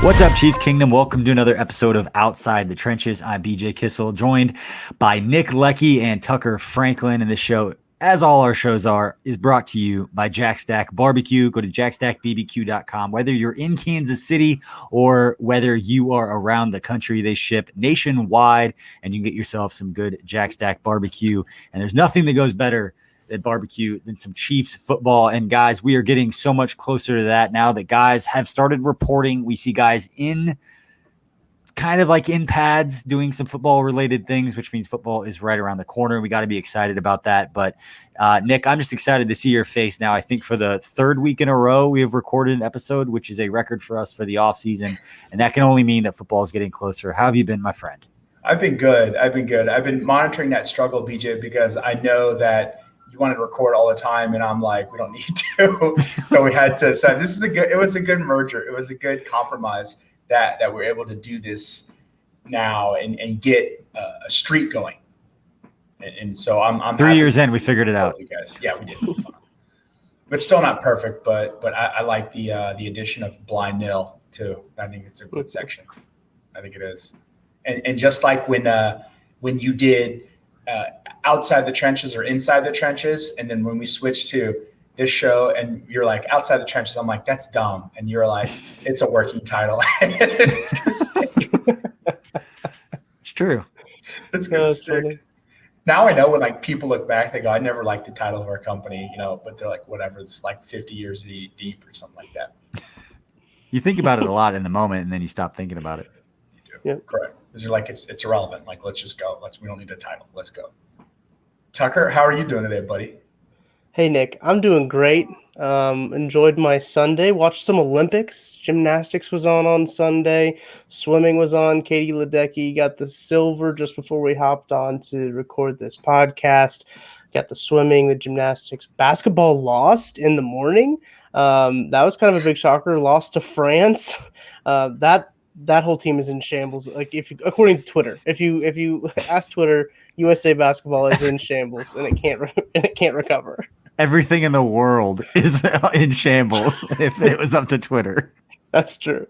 What's up, Chiefs Kingdom? Welcome to another episode of Outside the Trenches. I'm BJ Kissel, joined by Nick Leckey and Tucker Franklin. And this show, as all our shows are, is brought to you by Jack Stack Barbecue. Go to jackstackbbq.com. Whether you're in Kansas City or whether you are around the country, they ship nationwide, and you can get yourself some good Jack Stack Barbecue. And there's nothing that goes better at barbecue than some Chiefs football. And guys, we are getting so much closer to that now that guys have started reporting. We see guys in kind of like in pads doing some football related things, which means football is right around the corner. We got to be excited about that. But Nick, I'm just excited to see your face now. I think for the third week in a row, we have recorded an episode, which is a record for us for the off season. And that can only mean that football is getting closer. How have you been, my friend? I've been good. I've been monitoring that struggle, BJ, because I know that you wanted to record all the time, and I'm like, we don't need to. So we had to. So it was a good merger. It was a good compromise that we're able to do this now and get a streak going. And so I'm 3 years in, we figured it out. You guys. Yeah, we did. But still not perfect. But I like the addition of blind nil too. I think it's a good section. I think it is. And just like when you did outside the trenches or inside the trenches, and then when we switched to this show and you're like outside the trenches, I'm like, that's dumb, and you're like, it's a working title. It's gonna stick. It's true. It's gonna stick. Funny. Now I know when like people look back, they go, I never liked the title of our company, but they're like, whatever, it's like 50 years deep or something like that. You think about it a lot in the moment, and then you stop thinking about it. You do. Yeah, correct. Because you're like, it's irrelevant. Like, let's just go. We don't need a title. Let's go. Tucker, how are you doing today, buddy? Hey, Nick. I'm doing great. Enjoyed my Sunday. Watched some Olympics. Gymnastics was on Sunday. Swimming was on. Katie Ledecky got the silver just before we hopped on to record this podcast. Got the swimming, the gymnastics. Basketball lost in the morning. That was kind of a big shocker. Lost to France. That whole team is in shambles. Like according to Twitter, if you ask Twitter, USA basketball is in shambles and it can't recover. Everything in the world is in shambles if it was up to Twitter. That's true.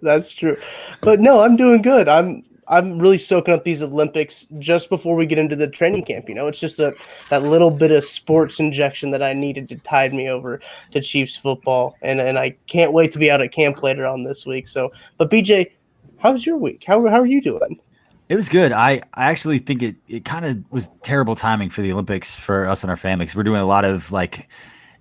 But no, I'm doing good. I'm really soaking up these Olympics just before we get into the training camp. It's just that little bit of sports injection that I needed to tide me over to Chiefs football, and I can't wait to be out at camp later on this week. So, but BJ, how was your week? How are you doing? It was good. I actually think it kind of was terrible timing for the Olympics for us and our family, because we're doing a lot of like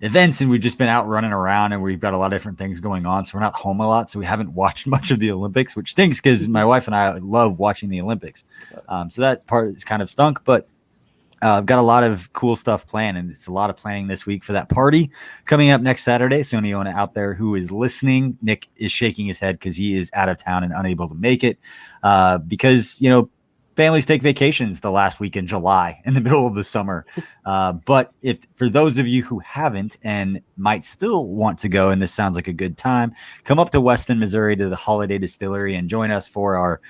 events and we've just been out running around and we've got a lot of different things going on. So we're not home a lot. So we haven't watched much of the Olympics, which stinks because my wife and I love watching the Olympics. So that part is kind of stunk, but I've got a lot of cool stuff planned, and it's a lot of planning this week for that party coming up next Saturday. So anyone out there who is listening, Nick is shaking his head because he is out of town and unable to make it because, families take vacations the last week in July in the middle of the summer. But if for those of you who haven't and might still want to go, and this sounds like a good time, come up to Weston, Missouri to the Holiday Distillery and join us for our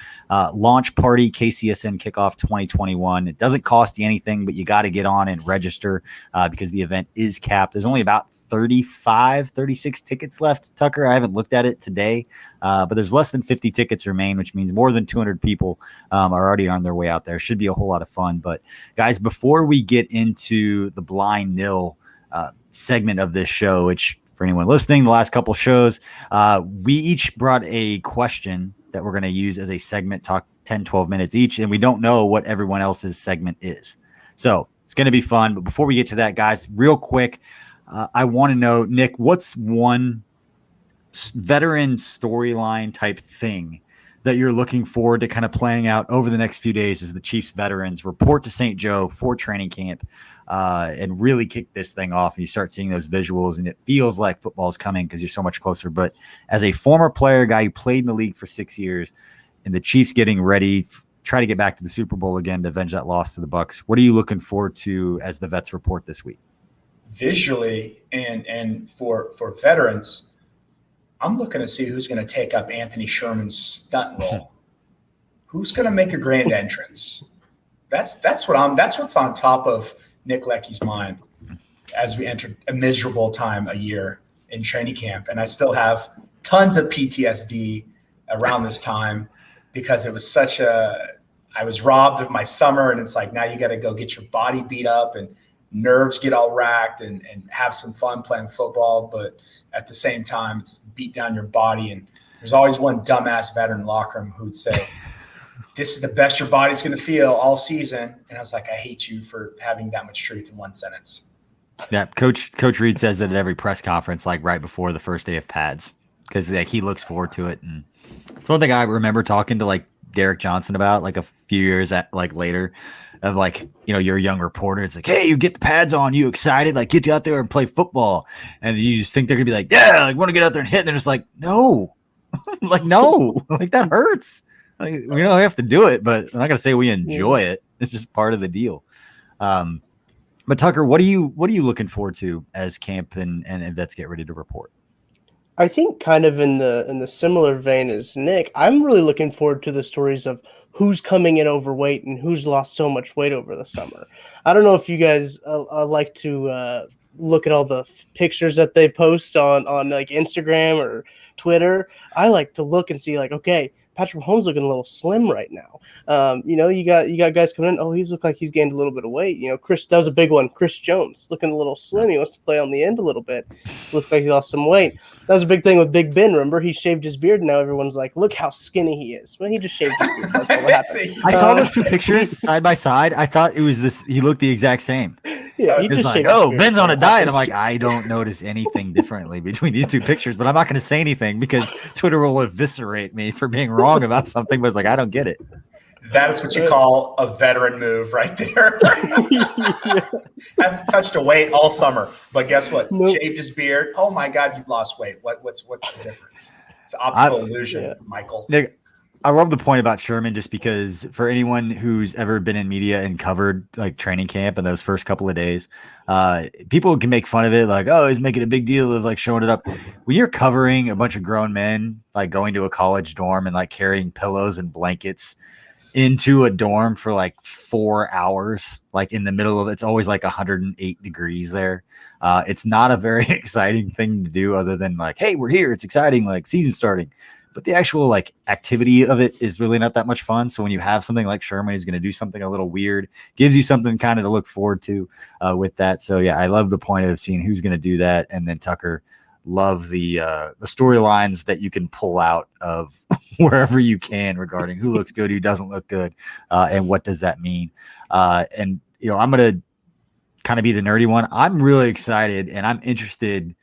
launch party, KCSN Kickoff 2021. It doesn't cost you anything, but you got to get on and register because the event is capped. There's only about 36 tickets left, Tucker. I haven't looked at it today, but there's less than 50 tickets remain, which means more than 200 people are already on their way out there. Should be a whole lot of fun. But guys, before we get into the blind nil segment of this show, which for anyone listening, the last couple shows, we each brought a question that we're going to use as a segment, talk 10, 12 minutes each, and we don't know what everyone else's segment is. So it's going to be fun. But before we get to that, guys, real quick, I want to know, Nick, what's one veteran storyline type thing that you're looking forward to kind of playing out over the next few days as the Chiefs veterans report to St. Joe for training camp and really kick this thing off, and you start seeing those visuals and it feels like football is coming because you're so much closer. But as a former player, guy who played in the league for 6 years, and the Chiefs getting ready, try to get back to the Super Bowl again to avenge that loss to the Bucs, what are you looking forward to as the vets report this week? Visually and for veterans, I'm looking to see who's going to take up Anthony Sherman's stunt role. Who's going to make a grand entrance? That's what's on top of Nick Leckey's mind as we enter a miserable time a year in training camp. And I still have tons of PTSD around this time because it was I was robbed of my summer, and it's like, now you got to go get your body beat up and nerves get all racked and have some fun playing football. But at the same time, it's beat down your body. And there's always one dumbass veteran locker room who'd say, this is the best your body's going to feel all season. And I was like, I hate you for having that much truth in one sentence. Yeah, Coach Reed says that at every press conference, like right before the first day of pads, because like he looks forward to it. And it's one thing I remember talking to like Derek Johnson about like a few years later, of like, you're a young reporter. It's like, hey, you get the pads on, you excited, like get you out there and play football, and you just think they're gonna be like, yeah, like want to get out there and hit. And they're just like, no, like no, like that hurts. Like we don't have to do it, but I'm not gonna say we enjoy it. It's just part of the deal. But Tucker, what are you looking forward to as camp and vets get ready to report? I think kind of in the similar vein as Nick, I'm really looking forward to the stories of who's coming in overweight and who's lost so much weight over the summer. I don't know if you guys like to look at all the pictures that they post on like Instagram or Twitter. I like to look and see like, okay, Patrick Mahomes looking a little slim right now. You got guys coming in. Oh, he's looked like he's gained a little bit of weight. Chris, that was a big one. Chris Jones looking a little slim. He wants to play on the end a little bit. Looks like he lost some weight. That was a big thing with Big Ben. Remember, he shaved his beard. And now everyone's like, look how skinny he is. Well, he just shaved his beard. That's what happened. I saw those two pictures side by side. I thought it was this. He looked the exact same. Yeah, he just like, oh, Ben's on a diet. I'm like, I don't notice anything differently between these two pictures, but I'm not going to say anything because Twitter will eviscerate me for being wrong about something. But it's like, I don't get it. That is what you call a veteran move right there. Hasn't touched a weight all summer, but guess what? Nope. Shaved his beard. Oh my God, you've lost weight. What's the difference? It's an optical illusion, Michael. Nick, I love the point about Sherman, just because for anyone who's ever been in media and covered like training camp in those first couple of days, people can make fun of it. Like, oh, he's making a big deal of like showing it up. When you're covering a bunch of grown men, like going to a college dorm and like carrying pillows and blankets into a dorm for like 4 hours, like in the middle of it's always like 108 degrees there. It's not a very exciting thing to do other than like, hey, we're here. It's exciting. Like season starting. But the actual like activity of it is really not that much fun. So when you have something like Sherman, who's going to do something a little weird, gives you something kind of to look forward to with that. So yeah, I love the point of seeing who's going to do that. And then Tucker, love the storylines that you can pull out of wherever you can regarding who looks good, who doesn't look good, and what does that mean. And I'm going to kind of be the nerdy one. I'm really excited and I'm interested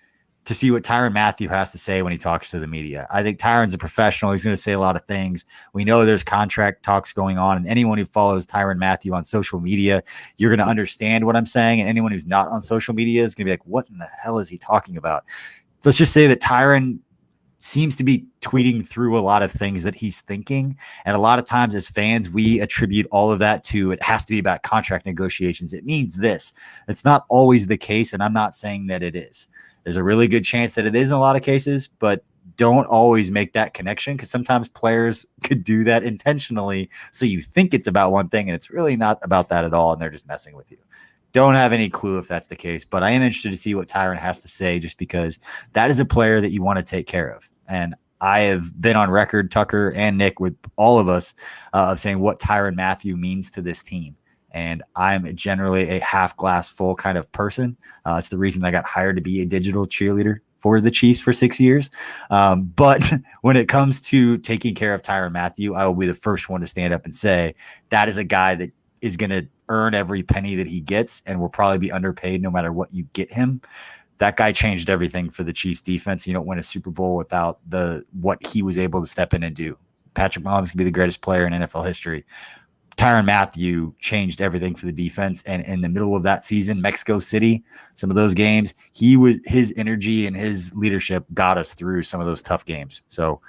to see what Tyrann Mathieu has to say when he talks to the media. I think Tyrann's a professional. He's going to say a lot of things. We know there's contract talks going on, and anyone who follows Tyrann Mathieu on social media, you're going to understand what I'm saying. And anyone who's not on social media is going to be like, what in the hell is he talking about? Let's just say that Tyrann seems to be tweeting through a lot of things that he's thinking. And a lot of times as fans, we attribute all of that to it has to be about contract negotiations. It means this. It's not always the case, and I'm not saying that it is. There's a really good chance that it is in a lot of cases, but don't always make that connection, because sometimes players could do that intentionally. So you think it's about one thing and it's really not about that at all. And they're just messing with you. Don't have any clue if that's the case, but I am interested to see what Tyrann has to say, just because that is a player that you want to take care of. And I have been on record, Tucker and Nick, with all of us of saying what Tyrann Mathieu means to this team. And I'm generally a half glass full kind of person. It's the reason I got hired to be a digital cheerleader for the Chiefs for 6 years. But when it comes to taking care of Tyrann Mathieu, I will be the first one to stand up and say that is a guy that is going to earn every penny that he gets and will probably be underpaid no matter what you get him. That guy changed everything for the Chiefs defense. You don't win a Super Bowl without what he was able to step in and do. Patrick Mahomes can be the greatest player in NFL history. Tyrann Mathieu changed everything for the defense. And in the middle of that season, Mexico City, some of those games, his energy and his leadership got us through some of those tough games. So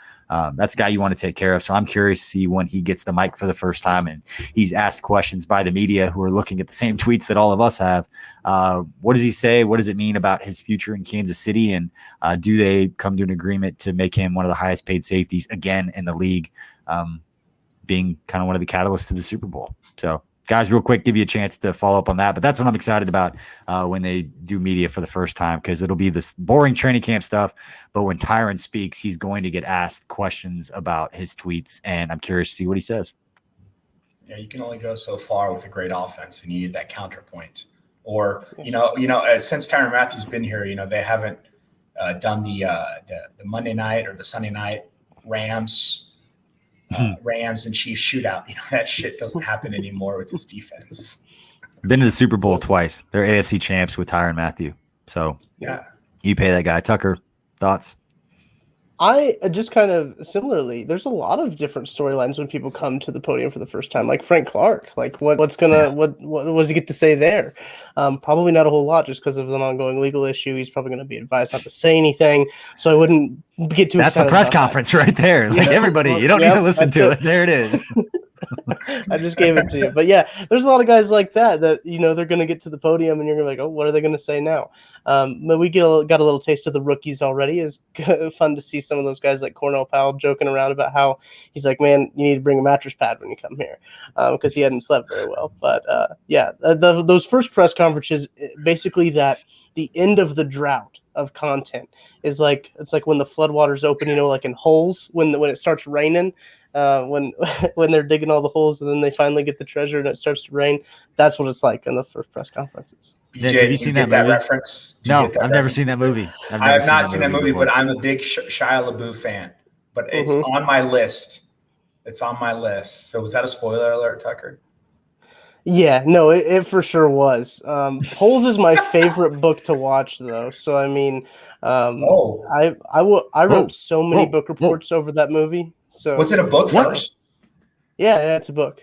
that's a guy you want to take care of. So I'm curious to see when he gets the mic for the first time and he's asked questions by the media who are looking at the same tweets that all of us have. What does he say? What does it mean about his future in Kansas City? And do they come to an agreement to make him one of the highest paid safeties again in the league? Being kind of one of the catalysts to the Super Bowl. So guys, real quick, give you a chance to follow up on that. But that's what I'm excited about when they do media for the first time, because it'll be this boring training camp stuff. But when Tyron speaks, he's going to get asked questions about his tweets, and I'm curious to see what he says. Yeah, you can only go so far with a great offense, and you need that counterpoint. Or since Tyrann Mathieu's been here, they haven't done the Monday night or the Sunday night Rams and Chiefs shootout. That shit doesn't happen anymore with this defense. Been to the Super Bowl twice. They're AFC champs with Tyrann Mathieu. So yeah, you pay that guy. Tucker, thoughts? I just kind of similarly, there's a lot of different storylines when people come to the podium for the first time, like Frank Clark. Like what does he get to say there? Probably not a whole lot, just because of an ongoing legal issue. He's probably going to be advised not to say anything, so I wouldn't get too. That's the press conference right there. Like everybody, you don't need to listen to it. There it is. I just gave it to you. But yeah, there's a lot of guys like that they're going to get to the podium and you're going to be like, oh, what are they going to say now? But we got a little taste of the rookies already. It's fun to see some of those guys like Cornell Powell joking around about how he's like, man, you need to bring a mattress pad when you come here, because he hadn't slept very well. But those first press conferences, basically that the end of the drought of content is like, it's like when the floodwaters open, like in holes when it starts raining. When they're digging all the holes and then they finally get the treasure and it starts to rain. That's what it's like in the first press conferences. BJ, have you seen that reference? No, I've never seen that movie. I have not seen that movie, but I'm a big Shia LaBeouf fan. But it's on my list. It's on my list. So was that a spoiler alert, Tucker? Yeah, no, it for sure was. Holes is my favorite book to watch, though. So I mean, I wrote so many book reports over that movie. So was it a book first? Yeah, it's a book.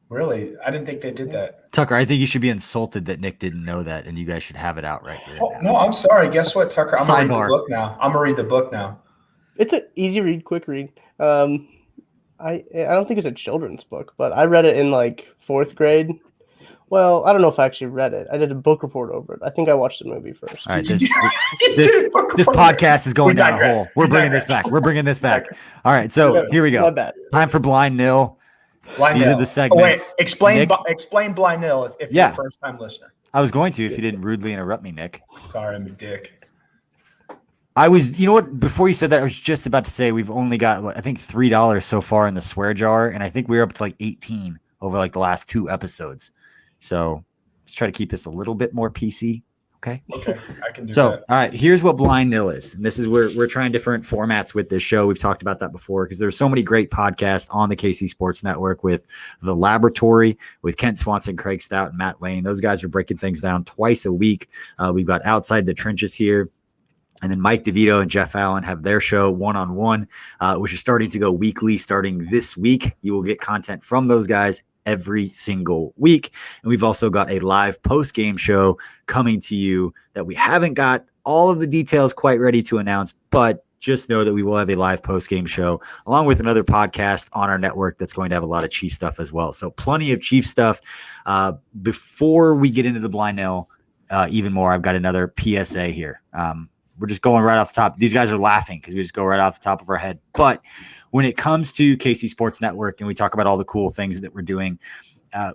Really? I didn't think they did that. Tucker, I think you should be insulted that Nick didn't know that, and you guys should have it out right here. No, I'm sorry. Guess what, Tucker? I'm going to read the book now. I'm going to read the book now. It's an easy read, quick read. I don't think it's a children's book, but I read it in like 4th grade. Well, I don't know if I actually read it. I did a book report over it. I think I watched the movie first. All right, this podcast is going down a hole. We're bringing this back. All right, so here we go. My bad. Time for Blind Nil. These are the segments. Explain Blind Nil if you're a first-time listener. I was going to if you didn't rudely interrupt me, Nick. Sorry, I'm a dick. You know what? Before you said that, I was just about to say we've only got, I think, $3 so far in the swear jar, and I think we're up to like 18 over like the last 2 episodes. So let's try to keep this a little bit more PC. Okay, I can do that. All right, here's what Blind Nil is. And this is where we're trying different formats with this show. We've talked about that before because there's so many great podcasts on the KC Sports Network with The Laboratory, with Kent Swanson, Craig Stout, and Matt Lane. Those guys are breaking things down twice a week. We've got Outside the Trenches here. And then Mike DeVito and Jeff Allen have their show one-on-one, which is starting to go weekly starting this week. You will get content from those guys every single week. And we've also got a live post-game show coming to you that we haven't got all of the details quite ready to announce, but just know that we will have a live post-game show along with another podcast on our network that's going to have a lot of Chief stuff as well. So plenty of Chief stuff. Before we get into the Blind Nil even more, I've got another PSA here. We're just going right off the top. These guys are laughing because we just go right off the top of our head. But when it comes to KC Sports Network and we talk about all the cool things that we're doing,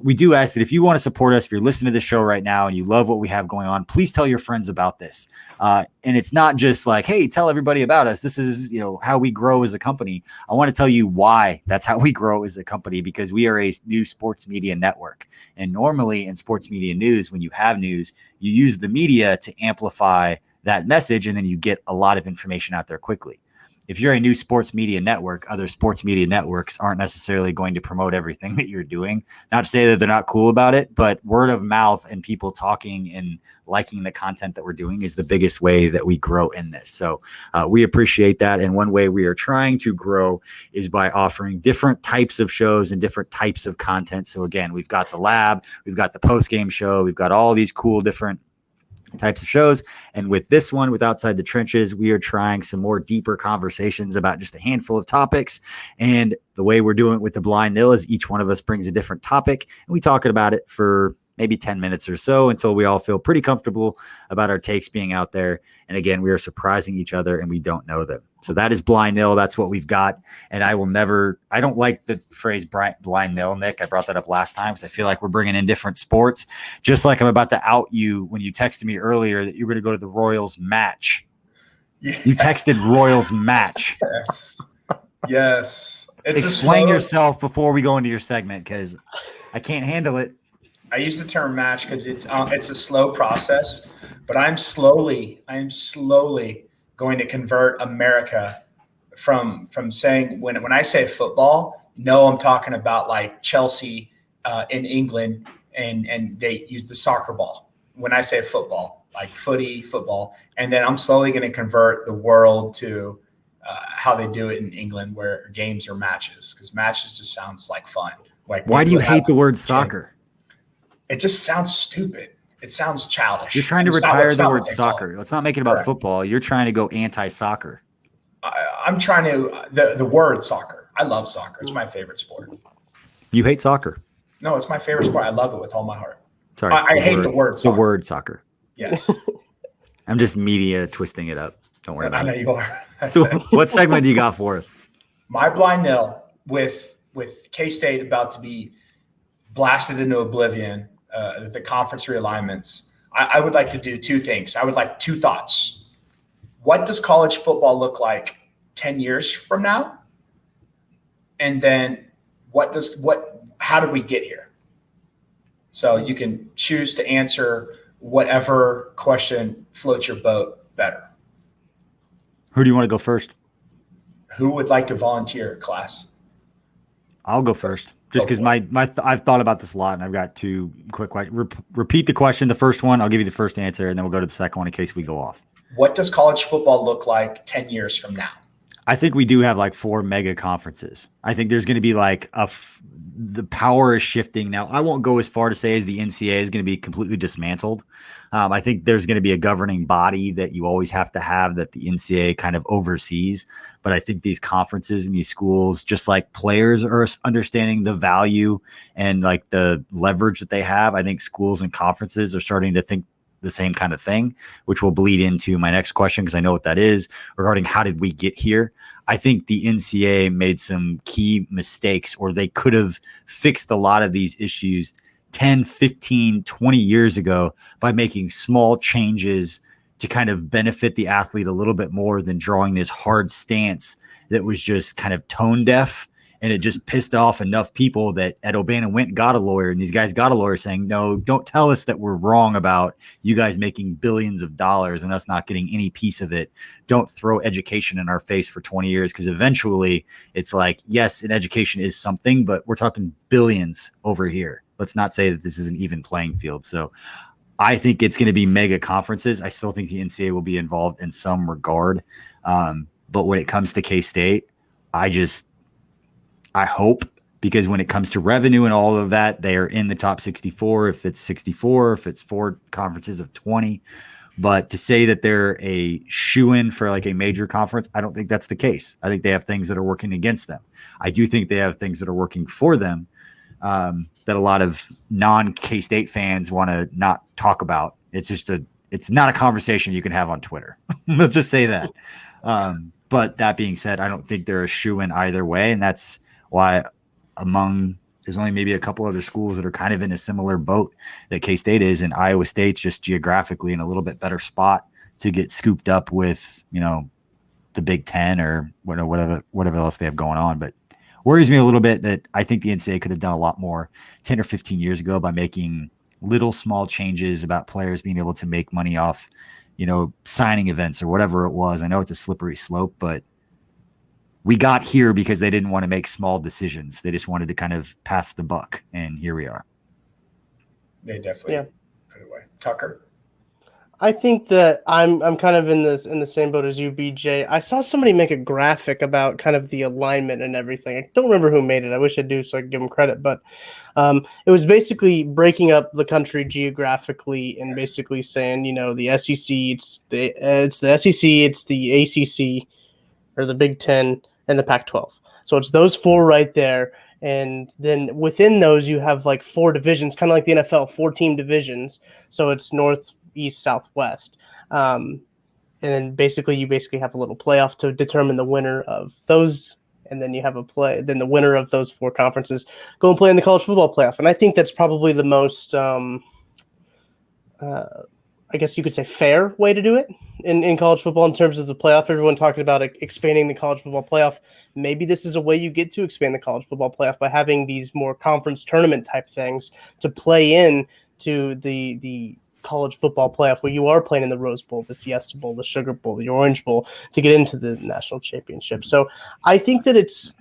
we do ask that if you want to support us, if you're listening to this show right now and you love what we have going on, please tell your friends about this. And it's not just like, hey, tell everybody about us. This is, how we grow as a company. I want to tell you why that's how we grow as a company, because we are a new sports media network. And normally in sports media news, when you have news, you use the media to amplify that message, and then you get a lot of information out there quickly. If you're a new sports media network, other sports media networks aren't necessarily going to promote everything that you're doing. Not to say that they're not cool about it, but word of mouth and people talking and liking the content that we're doing is the biggest way that we grow in this. So we appreciate that. And one way we are trying to grow is by offering different types of shows and different types of content. So again, we've got the lab, we've got the post-game show, we've got all these cool different types of shows. And with this one, with Outside the Trenches, we are trying some more deeper conversations about just a handful of topics. And the way we're doing it with the Blind Nil is each one of us brings a different topic and we talk about it for maybe 10 minutes or so until we all feel pretty comfortable about our takes being out there. And again, we are surprising each other and we don't know them. So that is blind nil. That's what we've got. And I don't like the phrase blind nil, Nick. I brought that up last time because I feel like we're bringing in different sports. Just like I'm about to out you when you texted me earlier that you're going to go to the Royals match. Yeah. You texted Royals match. Yes. Explain yourself before we go into your segment because I can't handle it. I use the term match because it's a slow process, but I am slowly going to convert America from saying when I say football, no, I'm talking about like Chelsea in England and they use the soccer ball. When I say football, like football, and then I'm slowly going to convert the world to how they do it in England, where games are matches, because matches just sounds like fun. Like, why do you hate the word soccer? It just sounds stupid. It sounds childish. You're trying to retire the word soccer. Let's not make it about football. You're trying to go anti-soccer. I'm trying to the word soccer. I love soccer. It's my favorite sport. You hate soccer? No, it's my favorite sport. I love it with all my heart. Sorry, I hate the word soccer. The word soccer. Yes. I'm just media twisting it up. Don't worry about it. I know you are. So what segment do you got for us? My blind nil with K-State about to be blasted into oblivion, the conference realignments. I would like to do two things. I would like two thoughts. What does college football look like 10 years from now? And then how did we get here? So you can choose to answer whatever question floats your boat better. Who do you want to go first? Who would like to volunteer, class? I'll go first. Just because I've thought about this a lot, and I've got two quick questions. Repeat the question. The first one, I'll give you the first answer, and then we'll go to the second one in case we go off. What does college football look like 10 years from now? I think we do have like 4 mega conferences. I think there's going to be like the power is shifting. Now, I won't go as far to say as the NCAA is going to be completely dismantled. I think there's going to be a governing body that you always have to have that the NCAA kind of oversees. But I think these conferences and these schools, just like players are understanding the value and like the leverage that they have, I think schools and conferences are starting to think the same kind of thing, which will bleed into my next question because I know what that is regarding how did we get here. I think the NCAA made some key mistakes, or they could have fixed a lot of these issues 10, 15, 20 years ago by making small changes to kind of benefit the athlete a little bit more than drawing this hard stance that was just kind of tone deaf. And it just pissed off enough people that Ed O'Bannon went and got a lawyer, and these guys got a lawyer saying, no, don't tell us that we're wrong about you guys making billions of dollars and us not getting any piece of it. Don't throw education in our face for 20 years, because eventually it's like, yes, an education is something, but we're talking billions over here. Let's not say that this is an even playing field. So I think it's going to be mega conferences. I still think the NCAA will be involved in some regard. But when it comes to K-State, I hope, because when it comes to revenue and all of that, they are in the top 64. If it's 64, if it's 4 conferences of 20, but to say that they're a shoo-in for like a major conference, I don't think that's the case. I think they have things that are working against them. I do think they have things that are working for them that a lot of non-K-State fans want to not talk about. It's not a conversation you can have on Twitter. Let's just say that. But that being said, I don't think they're a shoo-in either way, and that's why there's only maybe a couple other schools that are kind of in a similar boat that K-State is, and Iowa State's just geographically in a little bit better spot to get scooped up with, the Big Ten or whatever else they have going on. But worries me a little bit that I think the NCAA could have done a lot more 10 or 15 years ago by making little small changes about players being able to make money off, signing events or whatever it was. I know it's a slippery slope, but we got here because they didn't want to make small decisions. They just wanted to kind of pass the buck, and here we are. They definitely put it away. Tucker? I think that I'm kind of in the same boat as you, BJ. I saw somebody make a graphic about kind of the alignment and everything. I don't remember who made it. I wish I do so I could give them credit, but it was basically breaking up the country geographically and basically saying, the SEC, it's the SEC, it's the ACC or the Big Ten and the Pac-12. So it's those 4 right there. And then within those, you have like 4 divisions, kind of like the NFL, 4-team divisions. So it's North, East, South, West. and then you basically have a little playoff to determine the winner of those, and then you have then the winner of those 4 conferences go and play in the college football playoff. And I think that's probably the most, I guess you could say, fair way to do it in college football in terms of the playoff. Everyone talking about expanding the college football playoff. Maybe this is a way you get to expand the college football playoff by having these more conference tournament type things to play in to the college football playoff, where you are playing in the Rose Bowl, the Fiesta Bowl, the Sugar Bowl, the Orange Bowl to get into the national championship. So I think that it's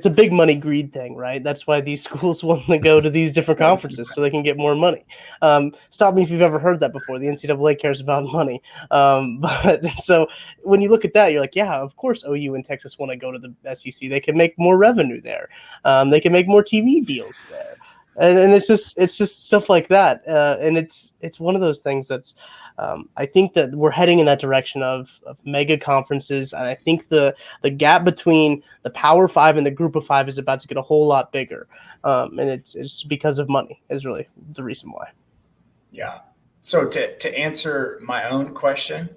a big money greed thing, right? That's why these schools want to go to these different conferences so they can get more money. Stop me if you've ever heard that before. The NCAA cares about money. But so when you look at that, you're like, yeah, of course OU and Texas want to go to the SEC. They can make more revenue there. They can make more TV deals there. And it's just stuff like that. And it's one of those things that's, I think that we're heading in that direction of mega conferences. And I think the gap between the Power 5 and the Group of 5 is about to get a whole lot bigger. And it's because of money is really the reason why. Yeah. So to answer my own question,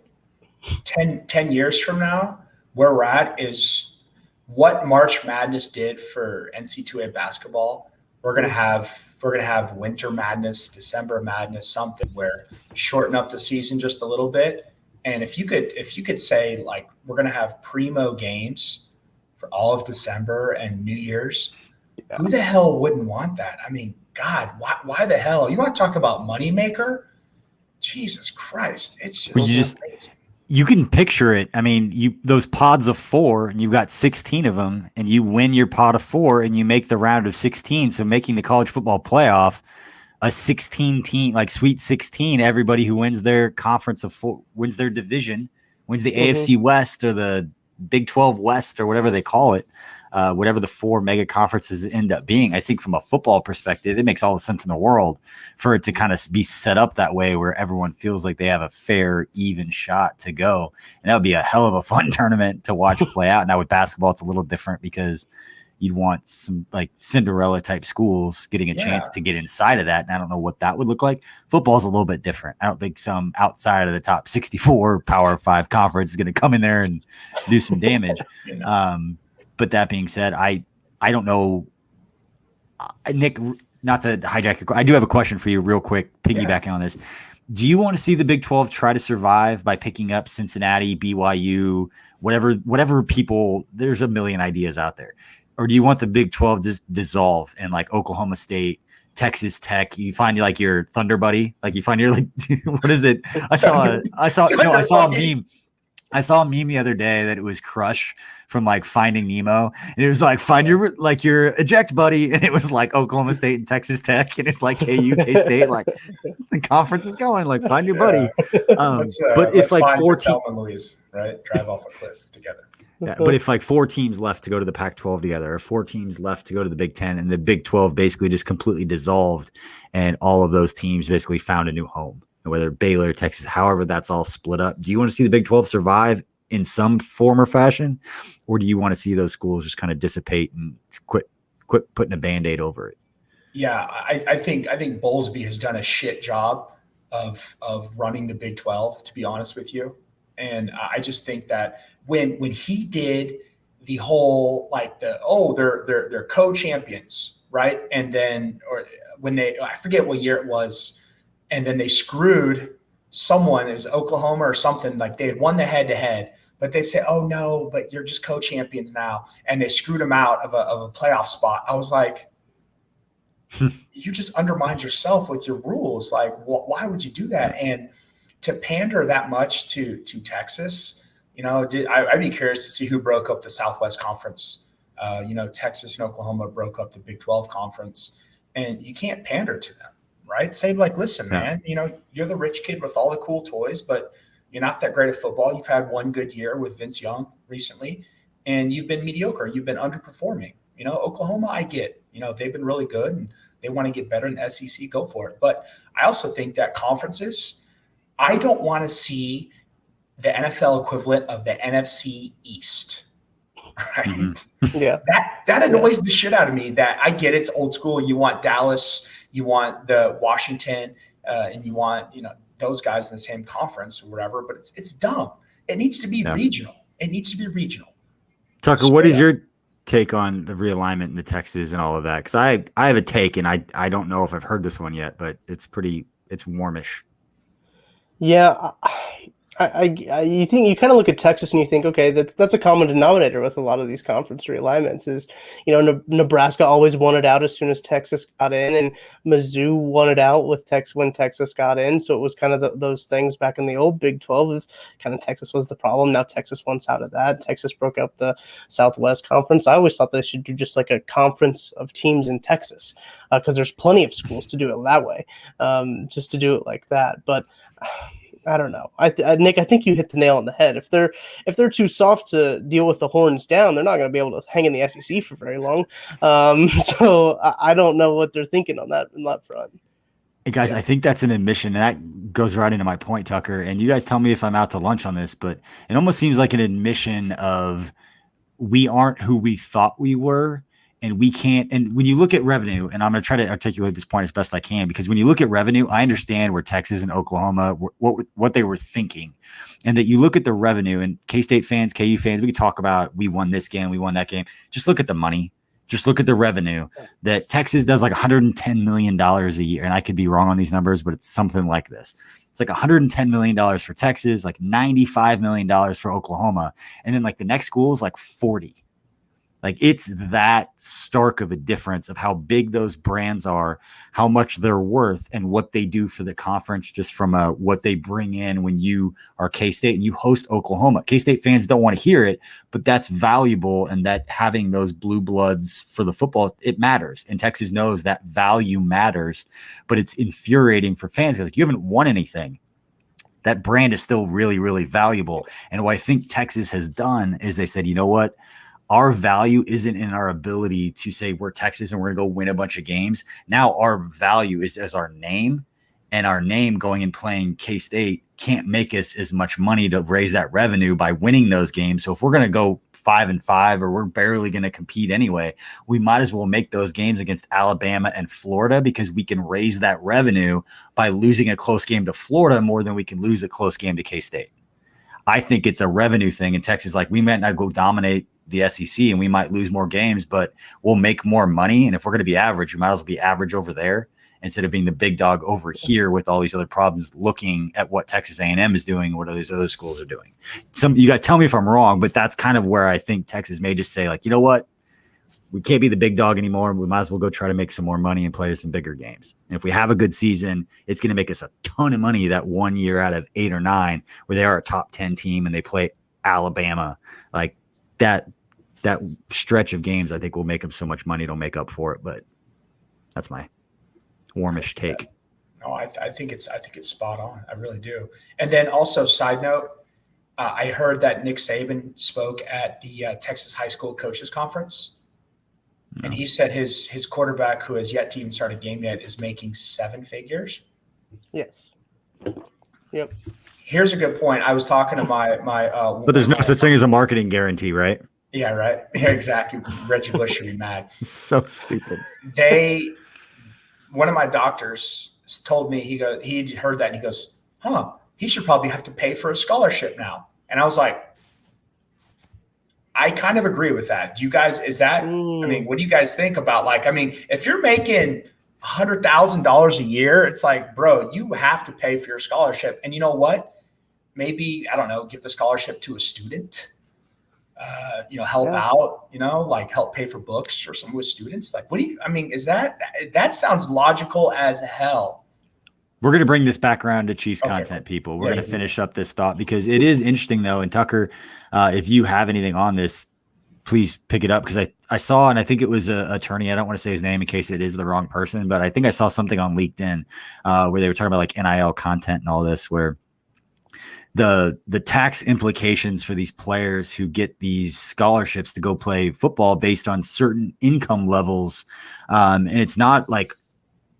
10 years from now, where we're at is what March Madness did for NCAA basketball. We're gonna have Winter Madness, December Madness, something where shorten up the season just a little bit. And if you could say, like, we're gonna have primo games for all of December and New Year's, who the hell wouldn't want that? I mean, God, why the hell? You want to talk about moneymaker? Jesus Christ, it's just amazing. You can picture it. I mean, those pods of 4, and you've got 16 of them, and you win your pod of 4, and you make the round of 16. So making the college football playoff a 16 team, like Sweet 16, everybody who wins their conference of 4 wins their division, wins the AFC West or the Big 12 West or whatever they call it. Whatever the 4 mega conferences end up being. I think from a football perspective, it makes all the sense in the world for it to kind of be set up that way where everyone feels like they have a fair, even shot to go. And that would be a hell of a fun tournament to watch play out. Now with basketball, it's a little different because you'd want some like Cinderella type schools getting a chance to get inside of that. And I don't know what that would look like. Football's a little bit different. I don't think some outside of the top 64 Power 5 conference is going to come in there and do some damage. But that being said, I don't know, Nick, not to hijack your, I do have a question for you real quick, piggybacking on this. Do you want to see the Big 12 try to survive by picking up Cincinnati, BYU, whatever people, there's a million ideas out there. Or do you want the Big 12 just dissolve and like Oklahoma State, Texas Tech, you find like your Thunder buddy, like you find your like, what is it? I saw a meme. I saw a meme the other day that it was Crush from like Finding Nemo, and it was like find your eject buddy, and it was like Oklahoma State and Texas Tech, and it's like KU, K-State, like the conference is going, like find your buddy. But if like 4 teams, Louise, right, drive off a cliff together. Yeah, but if like 4 teams left to go to the Pac-12 together, or 4 teams left to go to the Big 10, and the Big 12 basically just completely dissolved, and all of those teams basically found a new home. Whether Baylor, Texas, however that's all split up. Do you want to see the Big 12 survive in some form or fashion, or do you want to see those schools just kind of dissipate and quit putting a Band-Aid over it? Yeah, I think Bowlesby has done a shit job of running the Big 12, to be honest with you. And I just think that when he did the whole like they're co-champions, right? And then when I forget what year it was. And then they screwed someone, it was Oklahoma or something, like they had won the head-to-head, but they said, oh, no, but you're just co-champions now. And they screwed them out of a playoff spot. I was like, you just undermined yourself with your rules. Like, why would you do that? And to pander that much to Texas, I'd be curious to see who broke up the Southwest Conference. Texas and Oklahoma broke up the Big 12 Conference, and you can't pander to them. Right? Say like, listen, man, you're the rich kid with all the cool toys, but you're not that great at football. You've had one good year with Vince Young recently, and you've been mediocre. You've been underperforming. Oklahoma, I get, they've been really good and they want to get better in the SEC, go for it. But I also think that conferences, I don't want to see the NFL equivalent of the NFC East. Right? Mm-hmm. Yeah. That annoys the shit out of me. That I get it's old school. You want Dallas, you want the Washington, and you want, those guys in the same conference or whatever, but it's dumb. It needs to be regional. It needs to be regional. Tucker, what is your take on the realignment in the Texas and all of that? Because I have a take, and I don't know if I've heard this one yet, but it's warmish. Yeah, you think you kind of look at Texas and you think, okay, that's a common denominator with a lot of these conference realignments is, Nebraska always wanted out as soon as Texas got in, and Mizzou wanted out with when Texas got in. So it was kind of those things back in the old Big 12. Kind of Texas was the problem. Now Texas wants out of that. Texas broke up the Southwest Conference. I always thought they should do just like a conference of teams in Texas because there's plenty of schools to do it that way, just to do it like that. But I don't know. Nick, I think you hit the nail on the head. If they're too soft to deal with the horns down, they're not going to be able to hang in the SEC for very long. So I don't know what they're thinking on that front. Hey guys, I think that's an admission, and that goes right into my point, Tucker. And you guys tell me if I'm out to lunch on this, but it almost seems like an admission of we aren't who we thought we were. And we can't. And when you look at revenue, and I'm going to try to articulate this point as best I can, because when you look at revenue, I understand where Texas and Oklahoma, what they were thinking, and that you look at the revenue and K-State fans, KU fans, we can talk about we won this game, we won that game. Just look at the money. Just look at the revenue that Texas does, like $110 million a year. And I could be wrong on these numbers, but it's something like this. It's like $110 million for Texas, like $95 million for Oklahoma. And then like the next school is like 40. Like it's that stark of a difference of how big those brands are, how much they're worth, and what they do for the conference, just from what they bring in when you are K-State and you host Oklahoma. K-State fans don't want to hear it, but that's valuable, and that having those blue bloods for the football, it matters. And Texas knows that value matters, but it's infuriating for fans because like, you haven't won anything. That brand is still really, really valuable. And what I think Texas has done is they said, you know what? Our value isn't in our ability to say we're Texas and we're going to go win a bunch of games. Now our value is as our name, and our name going and playing K-State can't make us as much money to raise that revenue by winning those games. So if we're going to go 5-5 or we're barely going to compete anyway, we might as well make those games against Alabama and Florida because we can raise that revenue by losing a close game to Florida more than we can lose a close game to K-State. I think it's a revenue thing. And Texas, like, we might not go dominate the SEC and we might lose more games, but we'll make more money. And if we're going to be average, we might as well be average over there instead of being the big dog over here with all these other problems, looking at what Texas A&M is doing and what these other schools are doing. You got to tell me if I'm wrong, but that's kind of where I think Texas may just say, like, you know what? We can't be the big dog anymore. We might as well go try to make some more money and play some bigger games. And if we have a good season, it's going to make us a ton of money that 1 year out of 8 or 9 where they are a top 10 team and they play Alabama. Like that stretch of games, I think will make them so much money it'll make up for it. But that's my warmish take. No, I think it's spot on. I really do. And then also, side note, I heard that Nick Saban spoke at the Texas High School Coaches Conference, and he said his quarterback, who has yet to even start a game yet, is making 7 figures. Yes. Yep. Here's a good point. I was talking to my but there's no such thing as a marketing guarantee, right? Yeah, right. Yeah, exactly. Reggie Bush should be mad. So stupid. One of my doctors told me, he heard that and he goes, he should probably have to pay for a scholarship now. And I was like, I kind of agree with that. Do you guys, what do you guys think about, like, if you're making $100,000 a year, it's like, bro, you have to pay for your scholarship. And you know what? Maybe, I don't know, give the scholarship to a student. Help out, like help pay for books or something with students. Like, that sounds logical as hell. We're going to bring this back around to Chiefs content, people. We're going to finish up this thought because it is interesting though. And Tucker, if you have anything on this, please pick it up. Because I saw, and I think it was an attorney. I don't want to say his name in case it is the wrong person, but I think I saw something on LinkedIn where they were talking about like NIL content and all this, where the tax implications for these players who get these scholarships to go play football based on certain income levels. And it's not like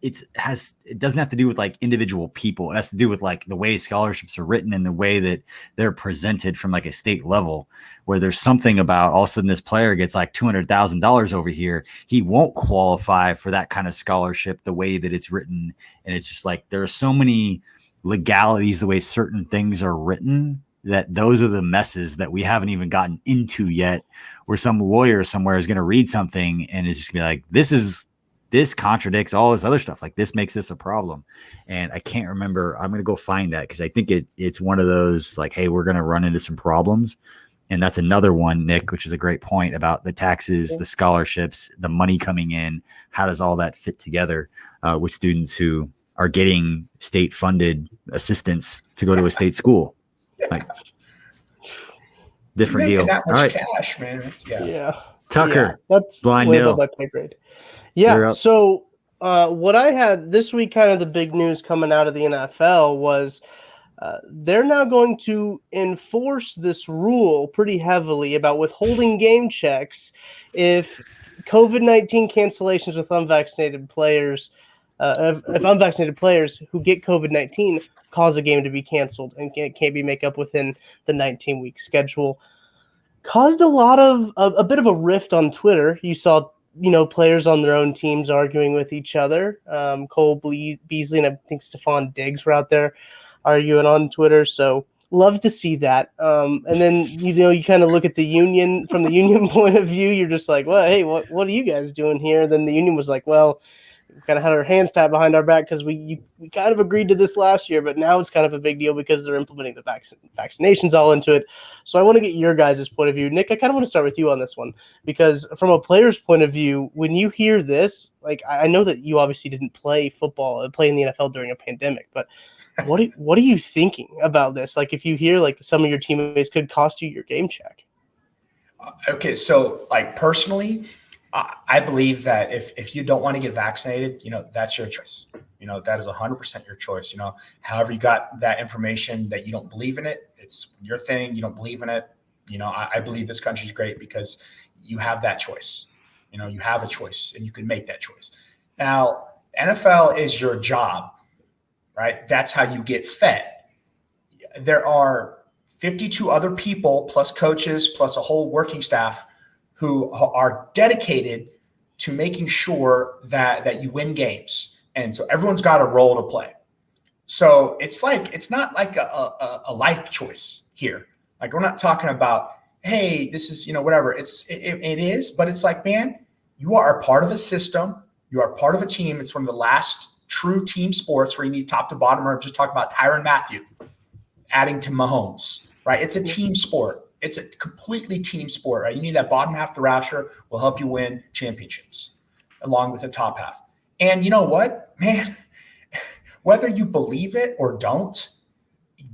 it doesn't have to do with like individual people. It has to do with like the way scholarships are written and the way that they're presented from like a state level, where there's something about all of a sudden this player gets like $200,000 over here. He won't qualify for that kind of scholarship the way that it's written. And it's just like, there are so many legalities, the way certain things are written, that those are the messes that we haven't even gotten into yet, where some lawyer somewhere is going to read something and it's just gonna be like, this contradicts all this other stuff. Like, this makes this a problem. And I can't remember. I'm going to go find that, because I think it's one of those like, hey, we're going to run into some problems. And that's another one, Nick, which is a great point about the taxes, the scholarships, the money coming in. How does all that fit together with students who are getting state funded assistance to go to a state school? Like, different deal. That much all right, cash, man. Tucker, that's blind way nil. above my pay grade. Yeah. So what I had this week, kind of the big news coming out of the NFL was they're now going to enforce this rule pretty heavily about withholding game checks if COVID-19 cancellations with unvaccinated players, if unvaccinated players who get COVID-19 cause a game to be canceled and can't be made up within the 19-week schedule. Caused a bit of a rift on Twitter. You saw, players on their own teams arguing with each other. Cole Beasley and I think Stephon Diggs were out there arguing on Twitter. So love to see that. And then, you kind of look at the union from the union point of view. You're just like, well, hey, what are you guys doing here? Then the union was like, well, we kind of had our hands tied behind our back because we kind of agreed to this last year, but now it's kind of a big deal because they're implementing the vaccinations all into it. So I want to get your guys' point of view. Nick, I kind of want to start with you on this one, because from a player's point of view, when you hear this, like, I know that you obviously didn't play football, play in the NFL during a pandemic, but what are you thinking about this? Like, if you hear like some of your teammates could cost you your game check. Okay, so like personally, I believe that if you don't want to get vaccinated, that's your choice. That is 100% your choice. However you got that information that you don't believe in it, it's your thing. You don't believe in it. I believe this country is great because you have that choice. You have a choice and you can make that choice. Now, NFL is your job, right? That's how you get fed. There are 52 other people plus coaches plus a whole working staff who are dedicated to making sure that you win games. And so everyone's got a role to play. So it's not like a life choice here. Like, we're not talking about, hey, this is, whatever. It is, but it's like, man, you are a part of a system. You are part of a team. It's one of the last true team sports where you need top to bottom. Or just talk about Tyrann Mathieu adding to Mahomes, right? It's a team sport. It's a completely team sport, right? You need that bottom half of the rasher will help you win championships along with the top half. And you know what, man, whether you believe it or don't,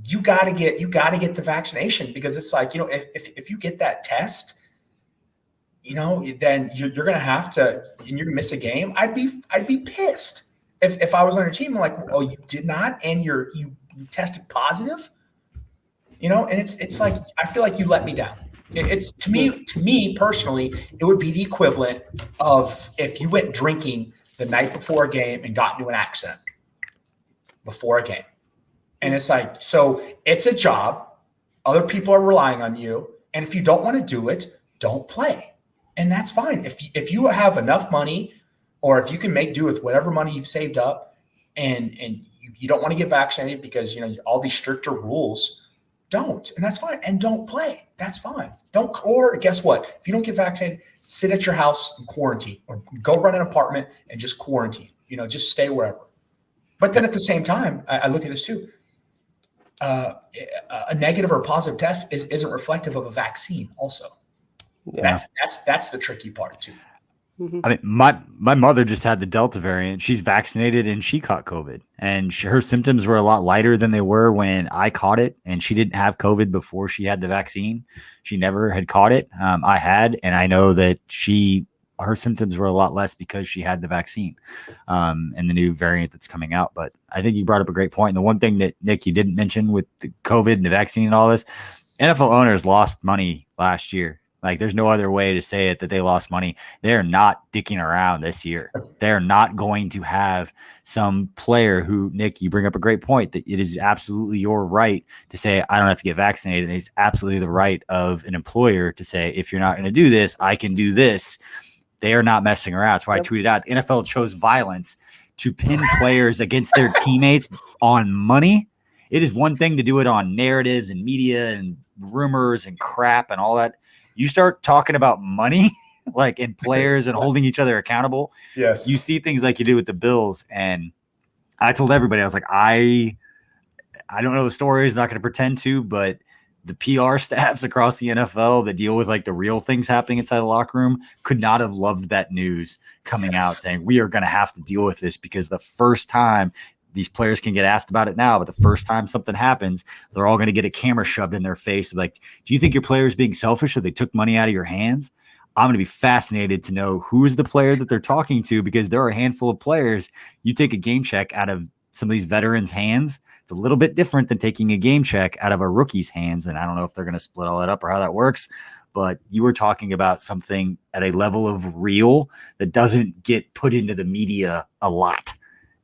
you got to get the vaccination, because it's like, if you get that test, then you're going to have to, and you're going to miss a game. I'd be pissed if I was on your team. I'm like, oh, you did not, and you tested positive. And it's like, I feel like you let me down. It's to me personally, it would be the equivalent of if you went drinking the night before a game and got into an accident before a game. And it's like, so it's a job. Other people are relying on you. And if you don't want to do it, don't play. And that's fine. If you have enough money, or if you can make do with whatever money you've saved up, and you don't want to get vaccinated because, all these stricter rules, don't. And that's fine. And don't play. That's fine. Or guess what? If you don't get vaccinated, sit at your house and quarantine, or go run an apartment and just quarantine, just stay wherever. But then at the same time, I look at this too. A negative or a positive test isn't reflective of a vaccine also. Yeah. That's the tricky part too. I mean, my mother just had the Delta variant. She's vaccinated and she caught COVID, and her symptoms were a lot lighter than they were when I caught it. And she didn't have COVID before she had the vaccine. She never had caught it. I had, and I know that her symptoms were a lot less because she had the vaccine and the new variant that's coming out. But I think you brought up a great point. And the one thing that, Nick, you didn't mention with the COVID and the vaccine and all this, NFL owners lost money last year Like, there's no other way to say it that they lost money. They're not dicking around this year. They're not going to have some player who, Nick, you bring up a great point that it is absolutely your right to say, I don't have to get vaccinated. It's absolutely the right of an employer to say, if you're not going to do this, I can do this. They are not messing around. That's why I tweeted out, the NFL chose violence to pin players against their teammates on money. It is one thing to do it on narratives and media and rumors and crap and all that. You start talking about money, like in players and holding each other accountable. Yes. You see things like you do with the Bills. And I told everybody, I was like, I don't know the stories, not going to pretend to, but the PR staffs across the NFL that deal with like the real things happening inside the locker room could not have loved that news coming out saying we are going to have to deal with this, because the first time these players can get asked about it now, but the first time something happens, they're all going to get a camera shoved in their face. Like, do you think your player is being selfish or they took money out of your hands? I'm going to be fascinated to know who is the player that they're talking to, because there are a handful of players. You take a game check out of some of these veterans' hands, it's a little bit different than taking a game check out of a rookie's hands. And I don't know if they're going to split all that up or how that works, but you were talking about something at a level of real that doesn't get put into the media a lot.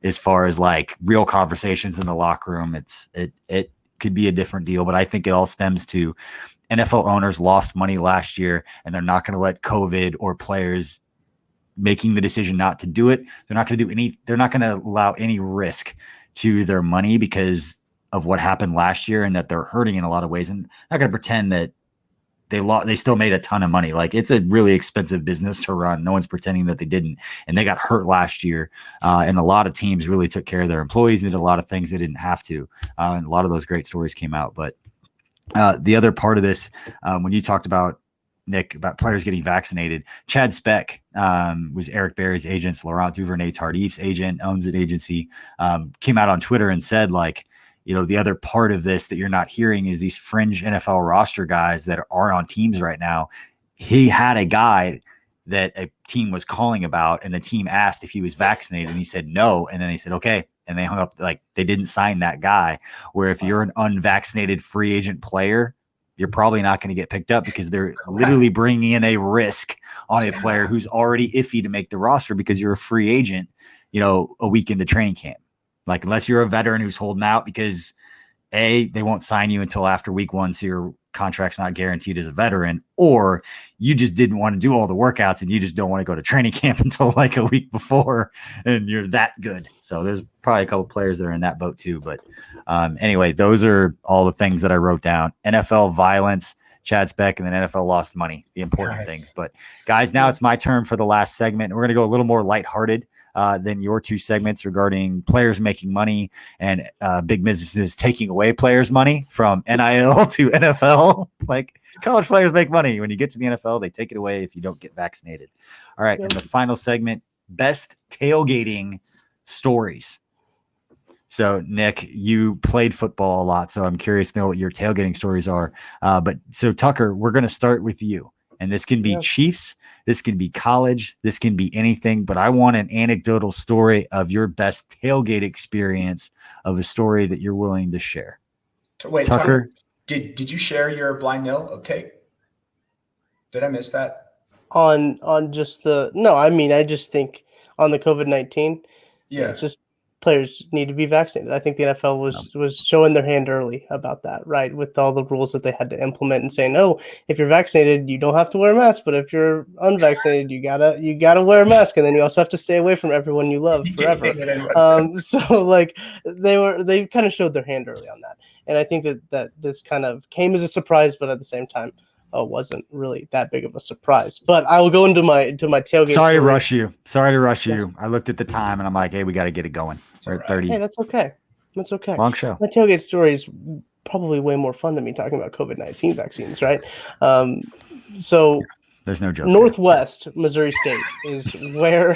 As far as like real conversations in the locker room, it could be a different deal, but I think it all stems to NFL owners lost money last year, and they're not going to let COVID or players making the decision not to do it. They're not going to do any. They're not going to allow any risk to their money because of what happened last year, and that they're hurting in a lot of ways. And I'm not going to pretend that they still made a ton of money. Like, it's a really expensive business to run. No one's pretending that they didn't. And they got hurt last year. And a lot of teams really took care of their employees and did a lot of things they didn't have to. And a lot of those great stories came out. But the other part of this, when you talked about, Nick, about players getting vaccinated, Chad Speck was Eric Berry's agent, Laurent Duvernay-Tardif's agent, owns an agency, came out on Twitter and said, like, you know, the other part of this that you're not hearing is these fringe NFL roster guys that are on teams right now. He had a guy that a team was calling about, and the team asked if he was vaccinated, and he said no. And then they said, okay. And they hung up, like, they didn't sign that guy. Where if you're an unvaccinated free agent player, you're probably not going to get picked up, because they're literally bringing in a risk on a player who's already iffy to make the roster because you're a free agent, you know, a week into training camp. Like, unless you're a veteran who's holding out because they won't sign you until after week 1, so your contract's not guaranteed as a veteran, or you just didn't want to do all the workouts and you just don't want to go to training camp until like a week before, and you're that good. So there's probably a couple players that are in that boat too. But anyway, those are all the things that I wrote down. NFL violence, Chad Speck, and then NFL lost money, the important things. But guys, now it's my turn for the last segment. We're going to go a little more lighthearted than your two segments regarding players making money and big businesses taking away players' money from NIL to NFL. Like, college players make money. When you get to the NFL, they take it away if you don't get vaccinated. All right. And the final segment, best tailgating stories. So, Nick, you played football a lot, so I'm curious to know what your tailgating stories are. But so, Tucker, we're going to start with you. And this can be Chiefs, this can be college, this can be anything, but I want an anecdotal story of your best tailgate experience, of a story that you're willing to share. Wait, Tucker, did you share your blind nil take? Did I miss that? On just the no, I mean, I just think on the COVID-19, just players need to be vaccinated. I think the NFL was showing their hand early about that, right? With all the rules that they had to implement and saying, oh, if you're vaccinated, you don't have to wear a mask, but if you're unvaccinated, you gotta wear a mask, and then you also have to stay away from everyone you love forever. So like they kind of showed their hand early on that, and I think that this kind of came as a surprise, but at the same time, wasn't really that big of a surprise. But I will go into my tailgate. Sorry to rush you. I looked at the time and I'm like, hey, we got to get it going. We're at 30. Hey, that's okay. Long show. My tailgate story is probably way more fun than me talking about COVID-19 vaccines, right? So there's no joke. Northwest Missouri State is where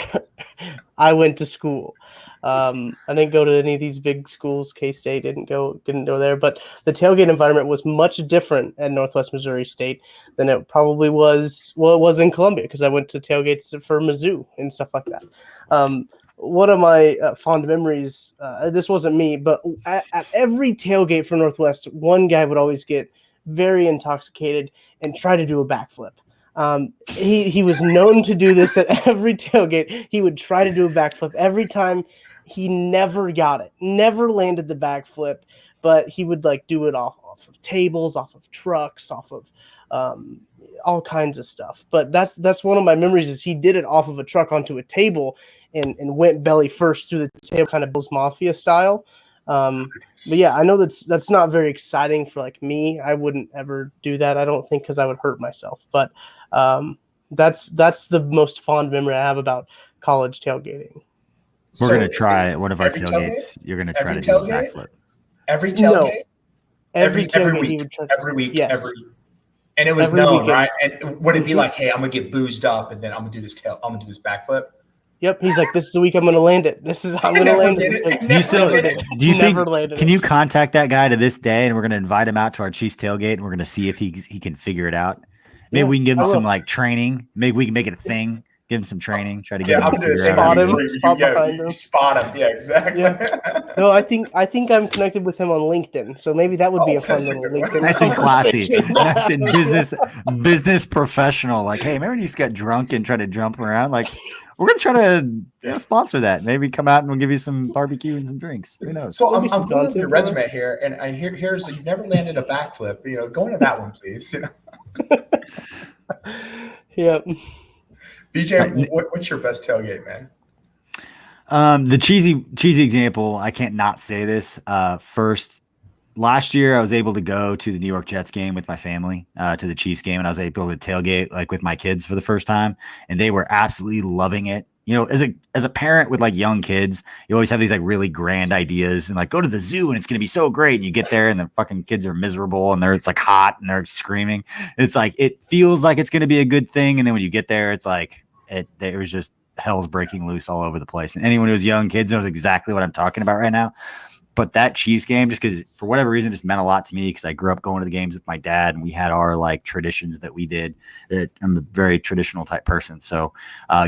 I went to school. I didn't go to any of these big schools. K-State didn't go there, but the tailgate environment was much different at Northwest Missouri State than it probably was. Well, it was in Columbia, because I went to tailgates for Mizzou and stuff like that. One of my fond memories, this wasn't me, but at every tailgate for Northwest, one guy would always get very intoxicated and try to do a backflip. He was known to do this at every tailgate. He would try to do a backflip every time. He never got it, never landed the backflip, but he would like do it off of tables, off of trucks, off of all kinds of stuff. But that's one of my memories is he did it off of a truck onto a table and went belly first through the table, kind of Bill's Mafia style. But yeah, I know that's not very exciting for like me. I wouldn't ever do that. I don't think because I would hurt myself. But that's the most fond memory I have about college tailgating. We're going to try one of our tailgates. You're going to try to do a backflip. Every tailgate? No. Every week. Every week. Yes. And it was Every known, weekend. right? And would it be like, hey, I'm gonna get boozed up and then I'm gonna do this backflip? Yep. He's like, this is the week I'm going to land it. I'm going to land it. Do you think, can you contact that guy to this day and we're going to invite him out to our Chiefs tailgate and we're going to see if he can figure it out? Maybe we can give him some like training. Maybe we can make it a thing. Give him some training. Try to get him to figure spot out. him. Spot behind him. Spot him. Yeah, exactly. Yeah. No, I think I'm connected with him on LinkedIn, so maybe that would be a fun little LinkedIn. Nice and classy. Nice and business professional. Like, hey, remember when you just got drunk and tried to jump around? Like, we're gonna try to sponsor that. Maybe come out and we'll give you some barbecue and some drinks. Who knows? So I'm going through your resume here, and I here's you've never landed a backflip. Go into that one, please. Yep. BJ, what's your best tailgate, man? The cheesy example, I can't not say this. First, last year I was able to go to the New York Jets game with my family, to the Chiefs game, and I was able to tailgate like with my kids for the first time, and they were absolutely loving it. As a parent with like young kids, you always have these like really grand ideas and like go to the zoo and it's going to be so great. And you get there and the fucking kids are miserable and it's like hot and they're screaming. And it's like, it feels like it's going to be a good thing. And then when you get there, it's like, it was just hell's breaking loose all over the place. And anyone who's young kids knows exactly what I'm talking about right now. But that Chiefs game, just because for whatever reason, just meant a lot to me because I grew up going to the games with my dad and we had our like traditions that we did. I'm a very traditional type person. So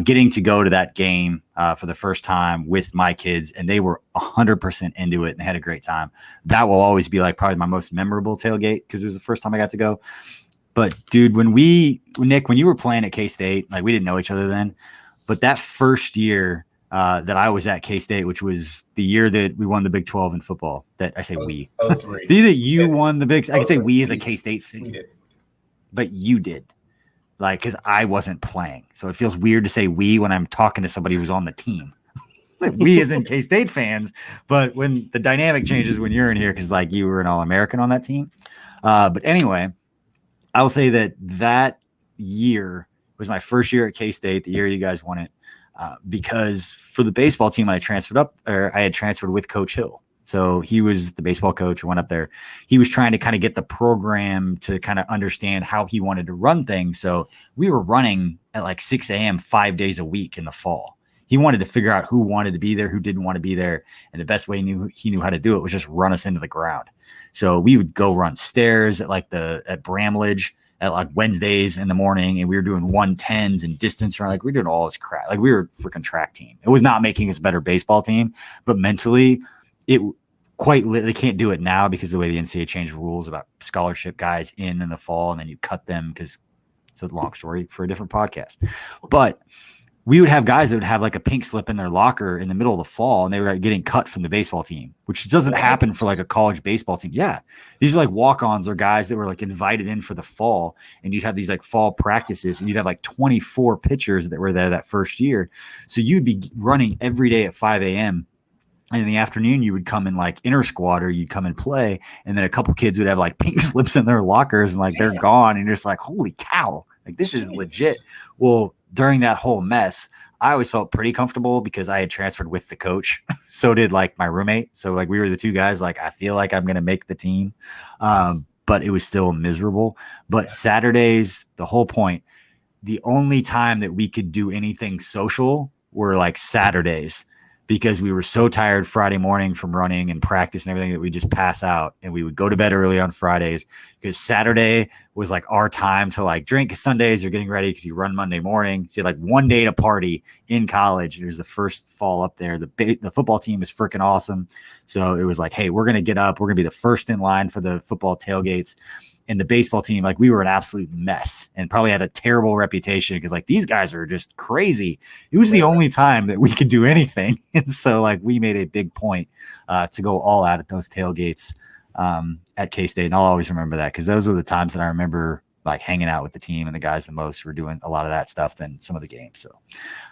getting to go to that game for the first time with my kids and they were 100% into it and they had a great time. That will always be like probably my most memorable tailgate because it was the first time I got to go. But dude, Nick, when you were playing at K-State, like we didn't know each other then, but that first year that I was at K-State, which was the year that we won the Big 12 in football. That I say we. 03. The year that you won the Big. I can say we as a K-State fan, but you did, like, because I wasn't playing, so it feels weird to say we when I'm talking to somebody who's on the team. Like, we as in K-State fans, but when the dynamic changes when you're in here, because like you were an All-American on that team. But anyway, I will say that year was my first year at K-State. The year you guys won it. Because for the baseball team, I had transferred with Coach Hill. So he was the baseball coach who went up there. He was trying to kind of get the program to kind of understand how he wanted to run things. So we were running at like 6 a.m. 5 days a week in the fall. He wanted to figure out who wanted to be there, who didn't want to be there. And the best way he knew how to do it was just run us into the ground. So we would go run stairs at Bramlage at like Wednesdays in the morning, and we were doing 110s and distance run. Like we were doing all this crap. Like we were a freaking track team. It was not making us a better baseball team, but mentally they can't do it now because of the way the NCAA changed rules about scholarship guys in the fall, and then you cut them because it's a long story for a different podcast. But we would have guys that would have like a pink slip in their locker in the middle of the fall, and they were getting cut from the baseball team, which doesn't happen for like a college baseball team. Yeah. These are like walk-ons or guys that were like invited in for the fall, and you'd have these like fall practices, and you'd have like 24 pitchers that were there that first year. So you'd be running every day at 5 a.m. And in the afternoon, you would come in like inter squad or you'd come and play. And then a couple kids would have like pink slips in their lockers and like they're gone. And you're just like, holy cow, like this is legit. Well, during that whole mess, I always felt pretty comfortable because I had transferred with the coach. So did like my roommate. So like we were the two guys, like I feel like I'm going to make the team. But it was still miserable. But Saturdays, the whole point, the only time that we could do anything social were like Saturdays, because we were so tired Friday morning from running and practice and everything that we just pass out, and we would go to bed early on Fridays because Saturday was like our time to like drink. 'Cause Sundays you're getting ready because you run Monday morning. So you had like one day to party in college. It was the first fall up there. The football team was freaking awesome. So it was like, hey, we're going to get up. We're going to be the first in line for the football tailgates. And the baseball team, like we were an absolute mess and probably had a terrible reputation because like these guys are just crazy. It was the only time that we could do anything. And so like we made a big point to go all out at those tailgates at K-State. And I'll always remember that because those are the times that I remember like hanging out with the team and the guys the most. Were doing a lot of that stuff than some of the games. So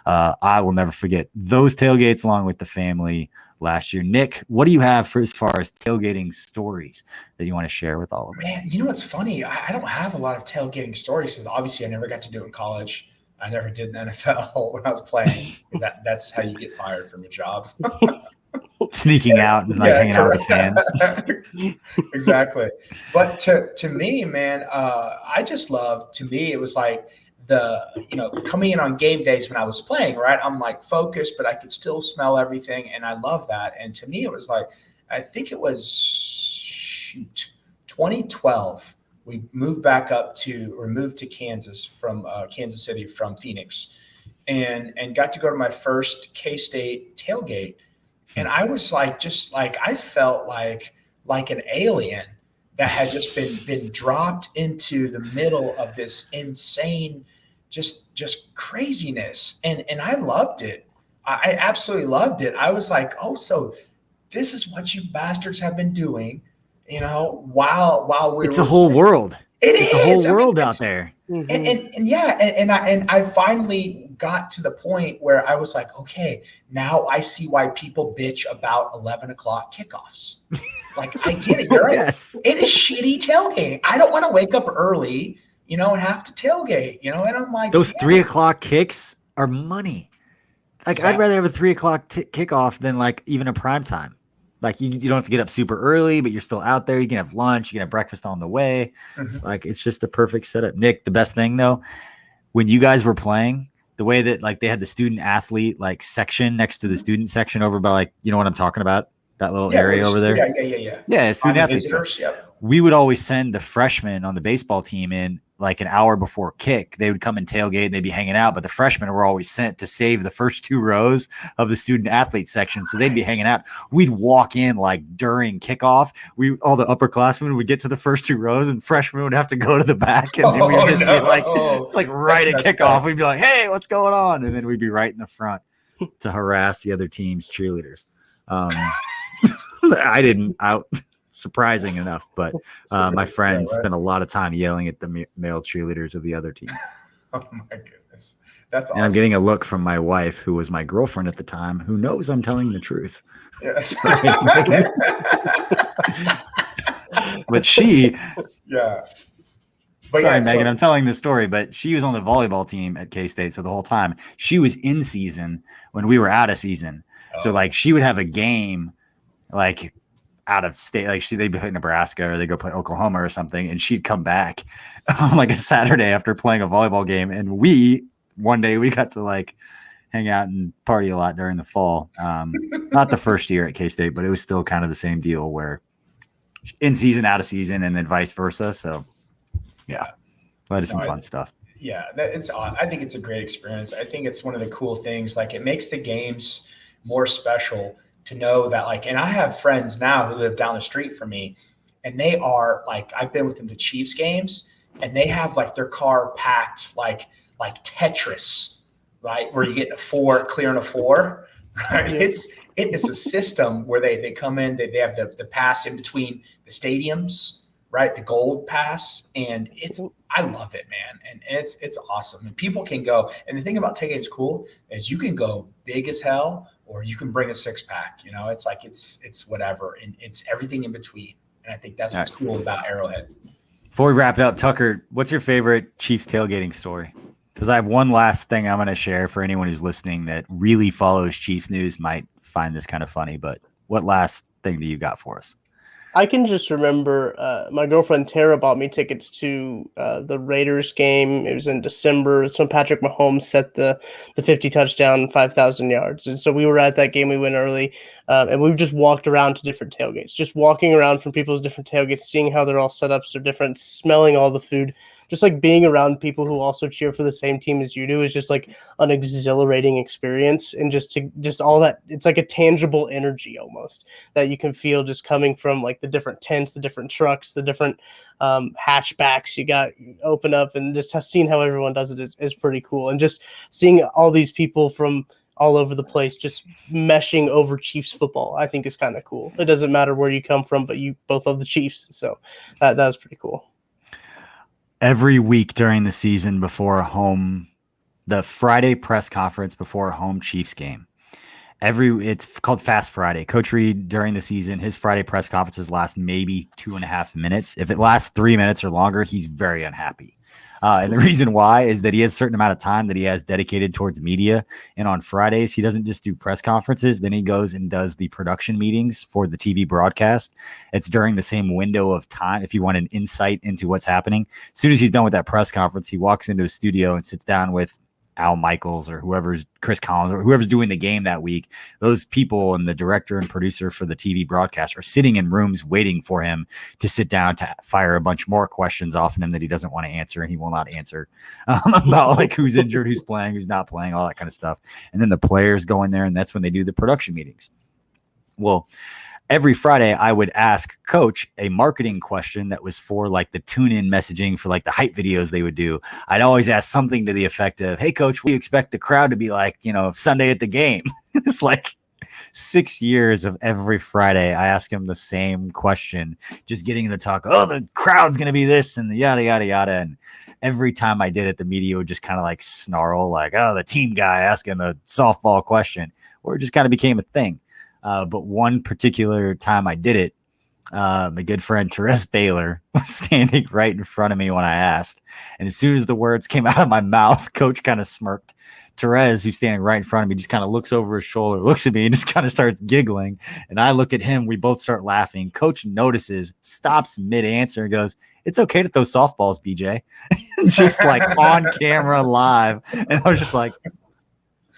I will never forget those tailgates along with the family last year. Nick, what do you have for as far as tailgating stories that you want to share with all of us? Man, you know what's funny? I don't have a lot of tailgating stories because obviously I never got to do it in college. I never did in the NFL when I was playing because that's how you get fired from your job. Sneaking out and like hanging out with the fans. Exactly. But to me, man, I just love, to me, it was like coming in on game days when I was playing, right? I'm like focused, but I could still smell everything. And I love that. And to me, it was like, I think it was 2012. We moved to Kansas from Kansas City from Phoenix and got to go to my first K-State tailgate. And I was like, I felt like an alien that had just been dropped into the middle of this insane, just craziness. And I loved it. I absolutely loved it. I was like, oh, so this is what you bastards have been doing, while it's a whole world. It's a whole world out there. And I finally got to the point where I was like, okay, now I see why people bitch about 11 o'clock kickoffs. Like, I get it. You're right. Yes. It is shitty tailgating. I don't want to wake up early, and have to tailgate, and I'm like, those 3 o'clock kicks are money. Like, exactly. I'd rather have a 3 o'clock kickoff than like even a prime time. Like you don't have to get up super early, but you're still out there. You can have lunch, you can have breakfast on the way. Mm-hmm. Like, it's just a perfect setup. Nick, the best thing though, when you guys were playing, the way that like they had the student athlete like section next to the student section over by like, you know what I'm talking about? That little area over there. Yeah. Student athletes. Yep. We would always send the freshmen on the baseball team in like an hour before kick. They would come and tailgate and they'd be hanging out, but the freshmen were always sent to save the first 2 rows of the student athlete section. So they'd be hanging out. We'd walk in like during kickoff. All the upperclassmen would get to the first 2 rows and freshmen would have to go to the back. And then we'd just be like right at kickoff. We'd be like, hey, what's going on? And then we'd be right in the front to harass the other team's cheerleaders. I didn't surprising enough, but my friends spent a lot of time yelling at the male cheerleaders of the other team. Oh my goodness. That's awesome. And I'm getting a look from my wife, who was my girlfriend at the time, who knows I'm telling the truth. Yes. But she, yeah. But sorry, Megan, I'm telling this story, but she was on the volleyball team at K-State. So the whole time she was in season when we were out of season. Oh. So like she would have a game like out of state, like they'd be playing Nebraska or they go play Oklahoma or something, and she'd come back on like a Saturday after playing a volleyball game. And one day we got to like hang out and party a lot during the fall. Not the first year at K-State, but it was still kind of the same deal where in season, out of season, and then vice versa. So yeah, that is some fun stuff. Yeah, I think it's a great experience. I think it's one of the cool things. Like, it makes the games more special to know that, like, and I have friends now who live down the street from me, and they are like, I've been with them to Chiefs games, and they have like their car packed like Tetris, right? Where you get a 4, clearing a 4, right? Yeah. It is a system where they come in, they have the pass in between the stadiums, right? The gold pass. And I love it, man. And it's awesome. And people can go, and the thing about tailgating is cool is you can go big as hell, or you can bring a 6-pack, it's like, it's whatever. And it's everything in between. And I think that's what's cool about Arrowhead. Before we wrap it up, Tucker, what's your favorite Chiefs tailgating story? Because I have one last thing I'm going to share for anyone who's listening that really follows Chiefs news, might find this kind of funny, but what last thing do you got for us? I can just remember my girlfriend Tara bought me tickets to the Raiders game. It was in December. So Patrick Mahomes set the 50 touchdown, 5,000 yards. And so we were at that game. We went early, and we just walked around to different tailgates, just walking around from people's different tailgates, seeing how they're all set up so different, smelling all the food. Just like being around people who also cheer for the same team as you do is just like an exhilarating experience, and just all that, it's like a tangible energy almost that you can feel just coming from like the different tents, the different trucks, the different hatchbacks you got open up, and just seeing how everyone does it is pretty cool. And just seeing all these people from all over the place just meshing over Chiefs football, I think is kind of cool. It doesn't matter where you come from, but you both love the Chiefs, so that was pretty cool. Every week during the season the Friday press conference before a home Chiefs game, it's called Fast Friday. Coach Reed, during the season, his Friday press conferences last maybe 2.5 minutes. If it lasts 3 minutes or longer, he's very unhappy. And the reason why is that he has a certain amount of time that he has dedicated towards media. And on Fridays, he doesn't just do press conferences. Then he goes and does the production meetings for the TV broadcast. It's during the same window of time. If you want an insight into what's happening, as soon as he's done with that press conference, he walks into a studio and sits down with Al Michaels or Chris Collins or whoever's doing the game that week. Those people and the director and producer for the TV broadcast are sitting in rooms waiting for him to sit down to fire a bunch more questions off of him that he doesn't want to answer and he will not answer about like who's injured, who's playing, who's not playing, all that kind of stuff. And then the players go in there, and that's when they do the production meetings. Well, every Friday I would ask Coach a marketing question that was for like the tune-in messaging for like the hype videos they would do. I'd always ask something to the effect of, "Hey Coach, we expect the crowd to be like, Sunday at the game." It's like 6 years of every Friday I ask him the same question, just getting him to talk, "Oh, the crowd's going to be this and the yada, yada, yada." And every time I did it, the media would just kind of like snarl like, "Oh, the team guy asking the softball question," or it just kind of became a thing. But one particular time I did it, my good friend Therese Baylor was standing right in front of me when I asked. And as soon as the words came out of my mouth, Coach kind of smirked. Therese, who's standing right in front of me, just kind of looks over his shoulder, looks at me, and just kind of starts giggling. And I look at him. We both start laughing. Coach notices, stops mid-answer, and goes, "It's okay to throw softballs, BJ." Just like on camera live. And I was just like,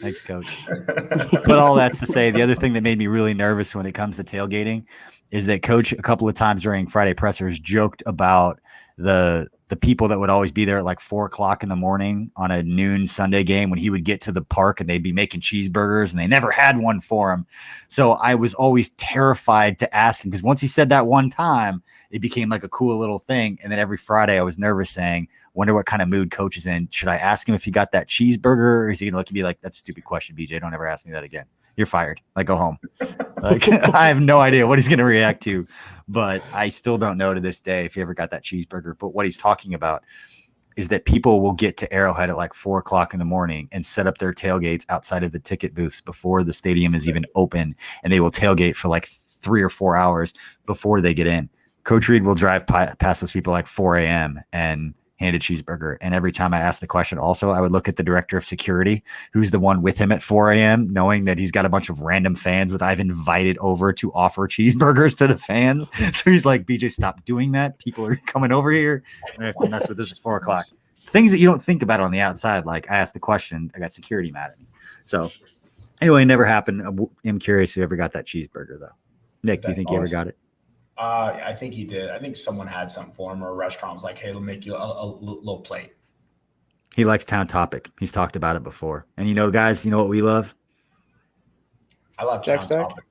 "Thanks, Coach." But all that's to say, the other thing that made me really nervous when it comes to tailgating is that Coach a couple of times during Friday pressers joked about the people that would always be there at like 4:00 in the morning on a noon Sunday game when he would get to the park, and they'd be making cheeseburgers and they never had one for him. So I was always terrified to ask him, because once he said that one time, it became like a cool little thing. And then every Friday I was nervous saying, "Wonder what kind of mood Coach is in. Should I ask him if he got that cheeseburger, or is he going to look at me like, 'That's a stupid question, BJ. Don't ever ask me that again. You're fired. Like, go home.'" Like, I have no idea what he's going to react to, but I still don't know to this day if he ever got that cheeseburger. But what he's talking about is that people will get to Arrowhead at like 4:00 in the morning and set up their tailgates outside of the ticket booths before the stadium is even open. And they will tailgate for like 3 or 4 hours before they get in. Coach Reed will drive past those people like 4 a.m. and hand a cheeseburger. And every time I asked the question, also, I would look at the director of security, who's the one with him at 4 a.m., knowing that he's got a bunch of random fans that I've invited over to offer cheeseburgers to the fans. So he's like, "BJ, stop doing that. People are coming over here. I have to mess with this at 4:00. Things that you don't think about on the outside. Like, I asked the question, I got security mad at me. So anyway, it never happened. I'm curious who ever got that cheeseburger, though. Nick, do you think you ever got it? I think he did. I think someone had something for him, or a restaurant was like, "Hey, we'll make you a little plate." He likes Town Topic. He's talked about it before. And guys, you know what we love? I love Jack Town Stack. Topic.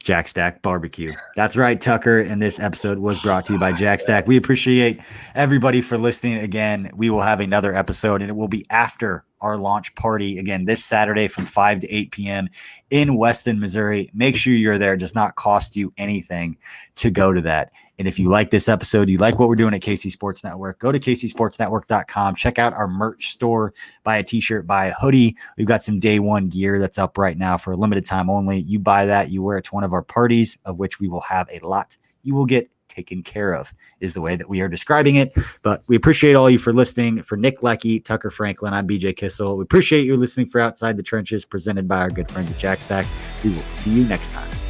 Jack Stack Barbecue. That's right, Tucker. And this episode was brought to you by Jack Stack. We appreciate everybody for listening. Again, we will have another episode, and it will be after our launch party again this Saturday from 5 to 8 p.m. in Weston, Missouri. Make sure you're there. It does not cost you anything to go to that. And if you like this episode, you like what we're doing at KC Sports Network, go to kcsportsnetwork.com. Check out our merch store. Buy a t-shirt, buy a hoodie. We've got some day one gear that's up right now for a limited time only. You buy that, you wear it to one of our parties, of which we will have a lot. You will get taken care of, is the way that we are describing it. But we appreciate all you for listening. For Nick Leckey, Tucker Franklin, I'm BJ Kissel. We appreciate you listening for Outside the Trenches, presented by our good friends at Jack Stack. We will see you next time.